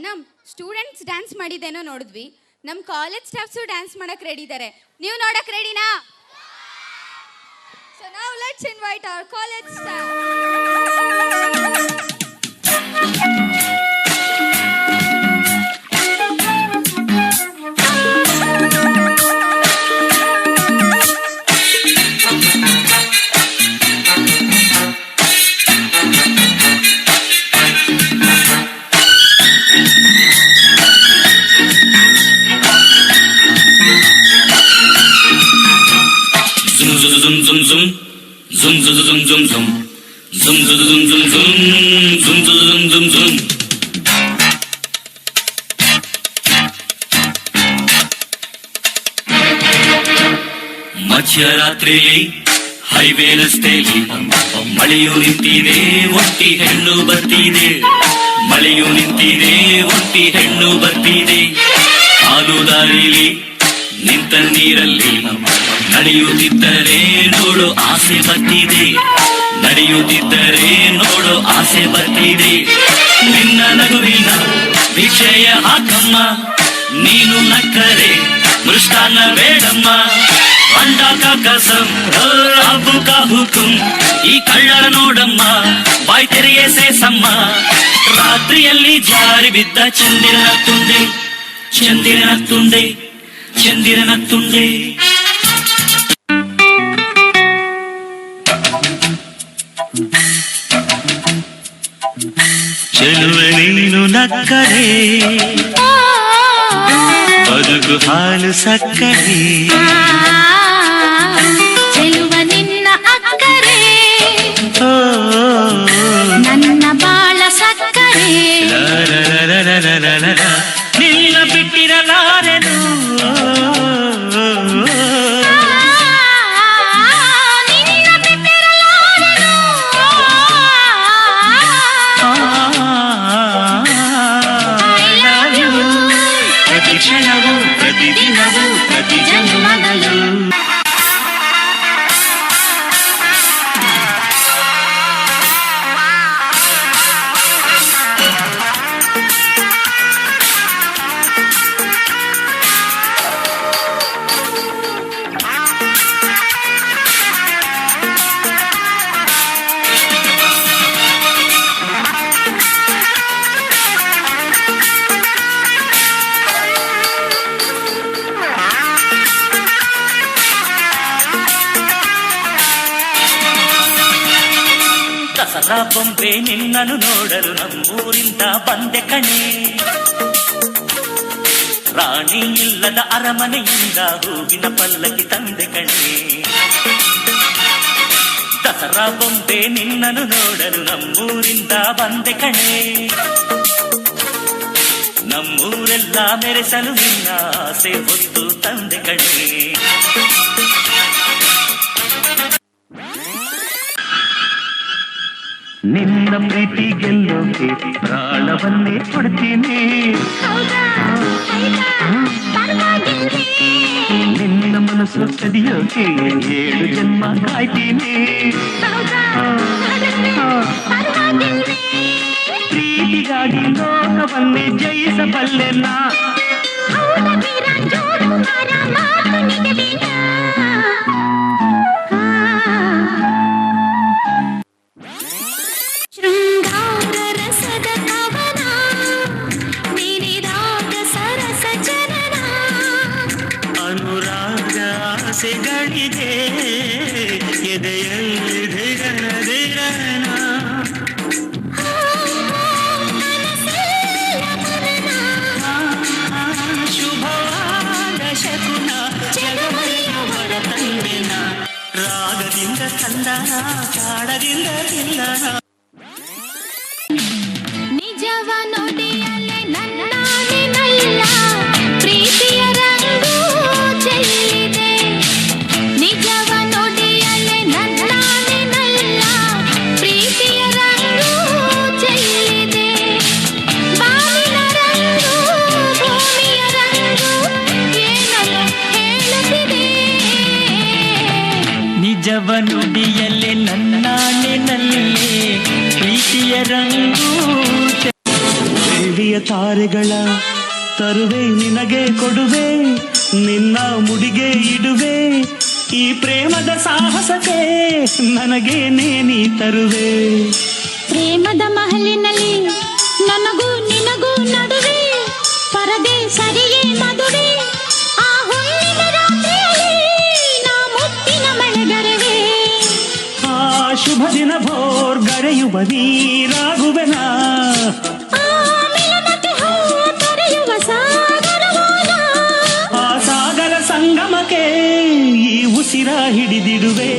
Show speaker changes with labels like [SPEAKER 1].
[SPEAKER 1] ನಮ್ಮ students dance ಮಾಡಿದ್ದೇನೋ ನೋಡಿದ್ವಿ. ನಮ್ಮ ಕಾಲೇಜ್ ಸ್ಟಾಫ್ಸು ಡ್ಯಾನ್ಸ್ ಮಾಡಕ್ಕೆ ರೆಡಿ ಇದ್ದಾರೆ. ನೀವು ನೋಡಕ್ಕೆ ರೆಡಿನಾ? So now let's invite our college staff.
[SPEAKER 2] Zoom zoom zoom zoom zoom zoom zoom zoom zoom zoom zoom zoom zoom zoom zoom. ಮಧ್ಯರಾತ್ರಿಲಿ highway ರಸ್ತೆಯಲ್ಲಿ ಮಳೆಯು ನಿಂತಿದೆ, ಒಟ್ಟಿ ಹೆಣ್ಣು ಬರ್ತಿದೆ. ಮಳೆಯು ನಿಂತಿದೆ, ಒಟ್ಟಿ ಹೆಣ್ಣು ಬರ್ತಿದೆ. ಹಾಲು ದಾರಿಲಿ ನಿಂತ ನೀರಲ್ಲಿ ನಡೆಯುತ್ತಿದ್ದರೆ ನೋಡು ಆಸೆ ಬರ್ತಿದೆ. ನಡೆಯುತ್ತಿದ್ದರೆ ನೋಡು ಆಸೆ ಬರ್ತಿದೆ. ನಿನ್ನ ನಗುವಿನ ವಿಷಯ ಹಾಕಮ್ಮ, ನೀನು ನಕ್ಕರೆ ಮೃಷ್ಟಾನ್ನ ಬೇಡಮ್ಮ. ಅಂಡಾಕ ಕಸಂ ಅಬು ಕಾ ಹುಕುಂ, ಈ ಕಳ್ಳರ ನೋಡಮ್ಮ ಬಾಯ್ ತೆರೆಗೆ ಸೇಸಮ್ಮ. ರಾತ್ರಿಯಲ್ಲಿ ಜಾರಿ ಬಿದ್ದ ಚಂದಿರನ ತುಂಡೆ, ಚಂದಿರನ ತುಂಡೆ, ಚಂದಿರನ ತುಂಡೆ. ಚೆಲುವೆ ನೀನು ನಕ್ಕರೆ ಬದುಕು ಹಾಲು ಸಕ್ಕರೆ.
[SPEAKER 3] ಚೆಲುವ ನಿನ್ನ ಅಕ್ಕರೆ ನನ್ನ ಬಾಳ ಸಕ್ಕರೆ.
[SPEAKER 2] ನಿನ್ನ ಬಿಟ್ಟಿರಲಾರೆನು, ಕ್ಷಣವು ಪ್ರತಿದಿನವೂ ಪ್ರತಿ ಜನ್ಮದಲ್ಲೂ. ದಸರಾ ಬೊಂಬೆ ನಿನ್ನನ್ನು ನೋಡಲು ನಮ್ಮೂರಿಂದ ಬಂದೆ ಕಣೆ. ರಾಣಿ ಇಲ್ಲದ ಅರಮನೆಯಿಂದ ಹೂವಿನ ಪಲ್ಲಕ್ಕಿ ತಂದೆ ಕಣೆ. ದಸರಾ ಬೊಂಬೆ ನಿನ್ನನ್ನು ನೋಡಲು ನಮ್ಮೂರಿಂದ ಬಂದೆ ಕಣೆ. ನಮ್ಮೂರೆಲ್ಲ ಮೆರೆಸಲು ನಿನ್ನ ಆಸೆ ಹೊತ್ತು ತಂದೆ ಕಣೆ. ನಿನ್ನ ಪ್ರೀತಿ ಗೆಲ್ಲೋಕೆ ಪ್ರಾಣವನ್ನೇ ಕೊಡ್ತೀನಿ. ನಿನ್ನ ಮನಸ್ಸು ಸದಿಯೋಕೆ 7 ಜನ್ಮ ಕಾಯ್ತೀನಿ. ಪ್ರೀತಿಗಾಗಿ ಲೋಕವನ್ನೇ ಜಯಿಸಬಲ್ಲೆ ನಾ. ಆಸೆಗಳಿಗೆ ಎದೆಯಲ್ಲಿ ಧಿಗನ ಧಿಗನ ಶುಭವಾದ ಶಕುನ ಜಗಮರೆಯವರ ತಂದೆನ. ರಾಗದಿಂದ ತಂದನ, ತಾಳದಿಂದ ತಿಲ್ಲನ.
[SPEAKER 3] ನಿಜವ ನುಡಿಯಲೆ ನನ್ನಾನೆನಲ್ಲ, ಪ್ರೀತಿಯ ರಂಗು ಚೆಲ್ಲಿದೆ. ನಿಜವ ನುಡಿಯಲೆ ನನ್ನಾನೆನಲ್ಲ, ಪ್ರೀತಿಯ ರಂಗು ಚೆಲ್ಲಿದೆ. ಬಾವಿನ ರಂಗು ಭೂಮಿಯ ರಂಗು ಏನಲ್ಲ ಹೇಳುತ್ತಿದೆ.
[SPEAKER 2] ನಿಜವ ನುಡಿಯಲೆ ನನ್ನಾನೆನಲ್ಲೇ ಪ್ರೀತಿಯ ರಂಗು. ಬೆಳ್ಳಿಯ
[SPEAKER 4] ತಾರೆಗಳ ತರುವೆ ನಿನಗೆ ಕೊಡುವೆ ನಿನ್ನ ಮುಡಿಗೆ ಇಡುವೆ ಈ ಪ್ರೇಮದ ಸಾಹಸಕ್ಕೆ ನನಗೇನೇ ನೀ ತರುವೆ
[SPEAKER 3] ಪ್ರೇಮದ ಮಹಲಿನಲ್ಲಿ ನನಗೂ ನಿನಗೂ ನಡುವೆ ಪರದೆ ಸರಿಯೇ ಮದುವೆ ಆ ಹುಣ್ಣಿಮೆ ರಾತ್ರಿಯಲ್ಲಿ ನಾ ಮುತ್ತಿನ ಮಳೆಗರೆವೆ
[SPEAKER 4] ಆ ಶುಭ ದಿನ ಭೋರ್ ಗರೆಯುವ ನೀರಾಗುವೆನ
[SPEAKER 3] ಆ ಮಿಲನಕ್ಕೆ ಹೂ ತೊರೆಯುವ ಸಾಗರವಾನ
[SPEAKER 4] ಆ ಸಾಗರ ಸಂಗಮಕ್ಕೆ ಈ ಉಸಿರ ಹಿಡಿದಿಡುವೆ